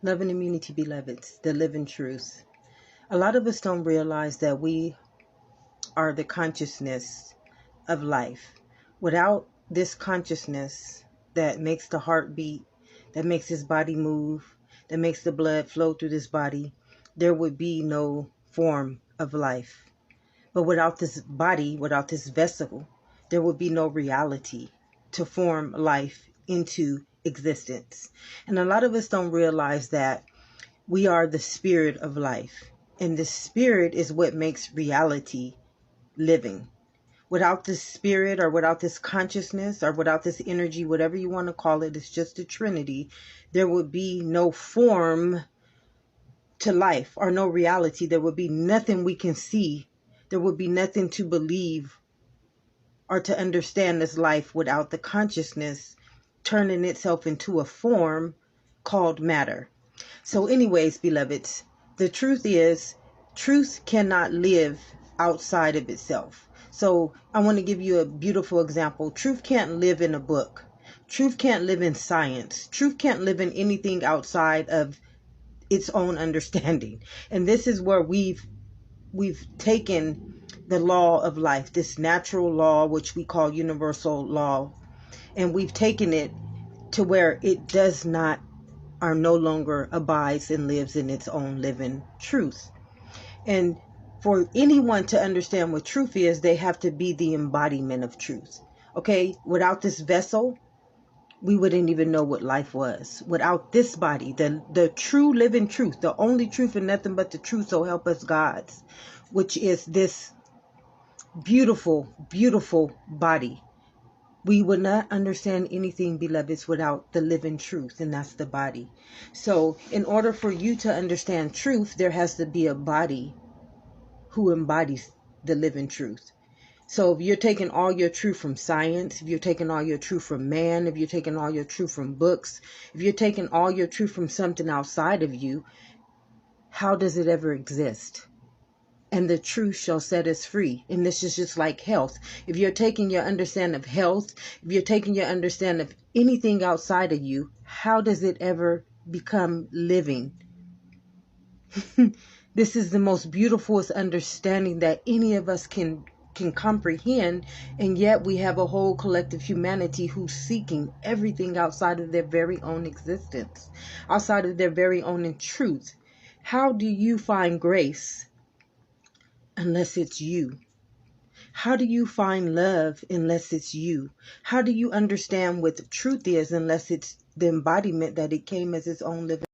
Love and immunity, beloveds, the living truth. A lot of us don't realize that we are the consciousness of life. Without this consciousness that makes the heart beat, that makes his body move, that makes the blood flow through this body, there would be no form of life. But without this body, without this vessel, there would be no reality to form life into existence. And a lot of us don't realize that we are the spirit of life. And the spirit is what makes reality living. Without this spirit, or without this consciousness, or without this energy, whatever you want to call it, it's just a trinity, there would be no form to life or no reality. There would be nothing we can see. There would be nothing to believe or to understand this life without the consciousness turning itself into a form called matter. So anyways, beloveds, the truth is, truth cannot live outside of itself. So I want to give you a beautiful example. Truth can't live in a book. Truth can't live in science. Truth can't live in anything outside of its own understanding. And this is where we've taken the law of life, this natural law, which we call universal law, and we've taken it to where it does not, or no longer abides and lives in its own living truth. And for anyone to understand what truth is, they have to be the embodiment of truth. Okay, without this vessel, we wouldn't even know what life was. Without this body, the true living truth, the only truth and nothing but the truth, so help us God's, which is this beautiful, beautiful body. We would not understand anything, beloveds, without the living truth, and that's the body. So in order for you to understand truth, there has to be a body who embodies the living truth. So if you're taking all your truth from science, if you're taking all your truth from man, if you're taking all your truth from books, if you're taking all your truth from something outside of you, how does it ever exist? And the truth shall set us free. And this is just like health. If you're taking your understanding of health, if you're taking your understanding of anything outside of you, how does it ever become living? This is the most beautiful understanding that any of us can comprehend, and yet we have a whole collective humanity who's seeking everything outside of their very own existence, outside of their very own truth. How do you find grace unless it's you? How do you find love unless it's you? How do you understand what the truth is unless it's the embodiment that it came as its own living